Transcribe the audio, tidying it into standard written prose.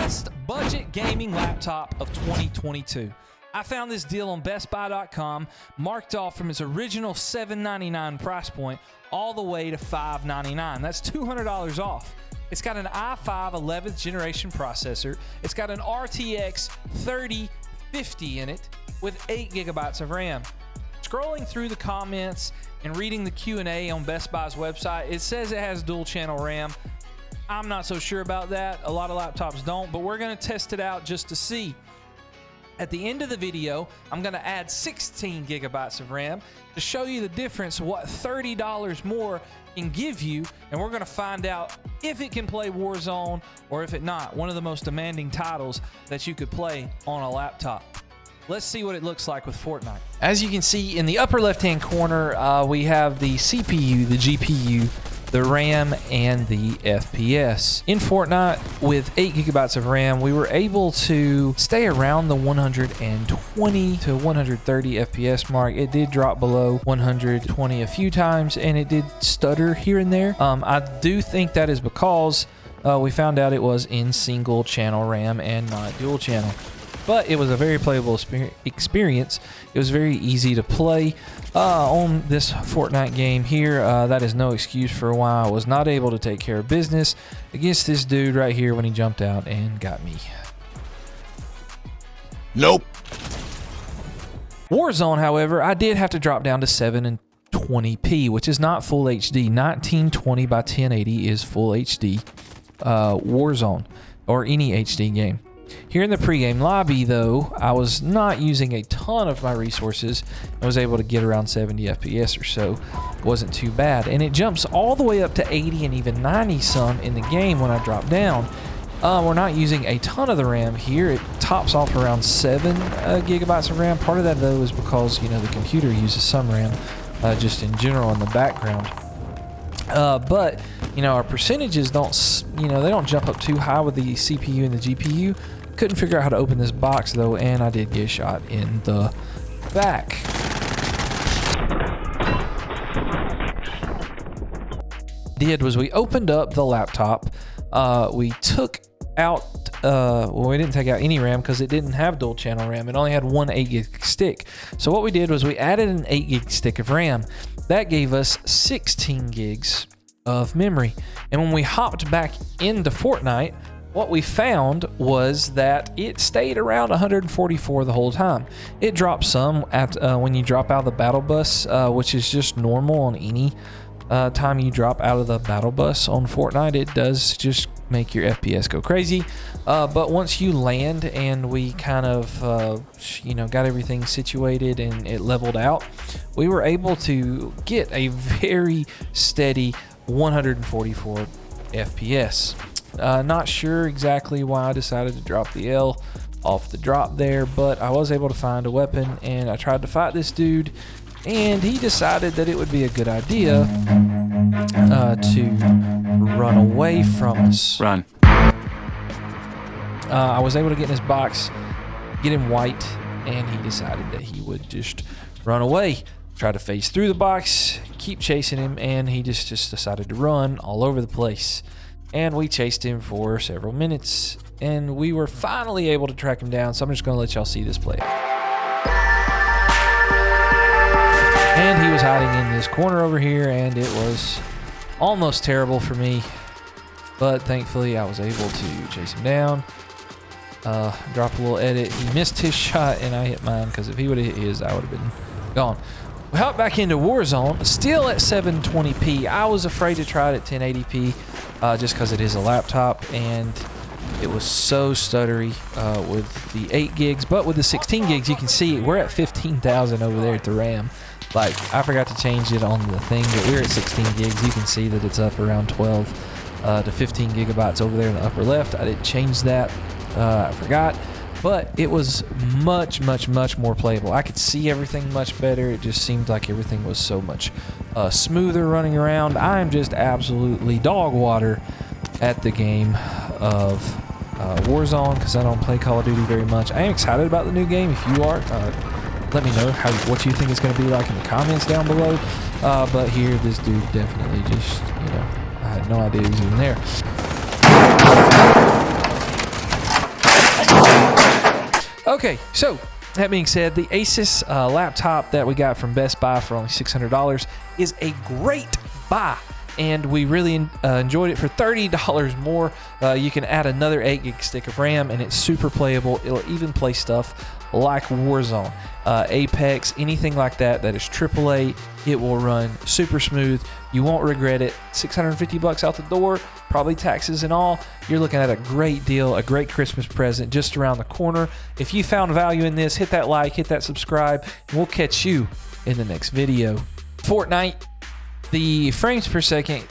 best budget gaming laptop of 2022. I found this deal on BestBuy.com, marked off from its original $799 price point all the way to $599. That's $200 off. It's got an i5 11th generation processor. It's got an RTX 3050 in it with 8 gigabytes of RAM. Scrolling through the comments and reading the Q&A on Best Buy's website, it says it has dual channel RAM. I'm not so sure about that. A lot of laptops don't, but we're going to test it out just to see. At the end of the video, I'm going to add 16 gigabytes of RAM to show you the difference, what $30 more can give you, and we're going to find out if it can play Warzone or if it not. One of the most demanding titles that you could play on a laptop. Let's see what it looks like with Fortnite. As you can see in the upper left-hand corner, we have the CPU, the GPU, the RAM, and the FPS. In Fortnite, with 8 gigabytes of RAM, we were able to stay around the 120 to 130 FPS mark. It did drop below 120 a few times, and it did stutter here and there. I do think that is because we found out it was in single channel RAM and not dual channel. But it was a very playable experience. It was very easy to play on this Fortnite game here. That is no excuse for why I was not able to take care of business against this dude right here when he jumped out and got me. Nope. Warzone, however, I did have to drop down to 720p, which is not full HD. 1920 by 1080 is full HD Warzone, or any HD game. Here in the pregame lobby, though, I was not using a ton of my resources. I was able to get around 70 FPS or so. It wasn't too bad. And it jumps all the way up to 80 and even 90 some in the game when I drop down. We're not using a ton of the RAM here. It tops off around 7 gigabytes of RAM. Part of that, though, is because, you know, the computer uses some RAM just in general in the background. But, you know, our percentages don't, you know, they don't jump up too high with the CPU and the GPU. Couldn't figure out how to open this box, though, and I did get shot in the back. Did was we opened up the laptop. We took out, well, we didn't take out any RAM because it didn't have dual channel RAM. It only had one 8 gig stick. So what we did was we added an 8 gig stick of RAM. That gave us 16 gigs of memory. And when we hopped back into Fortnite, what we found was that it stayed around 144 the whole time. It dropped some after, when you drop out of the battle bus, which is just normal on any time you drop out of the battle bus on Fortnite. It does just make your FPS go crazy. But once you land and we kind of, you know, got everything situated and it leveled out, we were able to get a very steady 144 FPS. Not sure exactly why I decided to drop the L off the drop there, but I was able to find a weapon and I tried to fight this dude, and he decided that it would be a good idea to run away from us. Run. I was able to get in his box, get him white, and he decided that he would just run away. Try to phase through the box, keep chasing him, and he just decided to run all over the place. And we chased him for several minutes, and we were finally able to track him down, so I'm just going to let y'all see this play. And he was hiding in this corner over here, and it was almost terrible for me, but thankfully I was able to chase him down. Drop a little edit. He missed his shot, and I hit mine, because if he would have hit his, I would have been gone. We hopped back into Warzone, still at 720p. I was afraid to try it at 1080p just because it is a laptop, and it was so stuttery with the 8 gigs. But with the 16 gigs, you can see we're at 15,000 over there at the RAM. Like, I forgot to change it on the thing, but we're at 16 gigs. You can see that it's up around 12 to 15 gigabytes over there in the upper left. I didn't change that. I forgot. But it was much, much, much more playable. I could see everything much better. It just seemed like everything was so much smoother running around. I'm just absolutely dog water at the game of Warzone because I don't play Call of Duty very much. I am excited about the new game. If you are, let me know what you think it's going to be like in the comments down below. But here, this dude definitely just, you know, I had no idea he was even there. Okay, so that being said, the Asus laptop that we got from Best Buy for only $600 is a great buy. And we really enjoyed it for $30 more. You can add another 8 gig stick of RAM, and it's super playable. It'll even play stuff like Warzone, Apex, anything like that that is AAA. It will run super smooth. You won't regret it. $650 out the door, probably taxes and all. You're looking at a great deal, a great Christmas present just around the corner. If you found value in this, hit that like, hit that subscribe, and we'll catch you in the next video. Fortnite. The frames per second,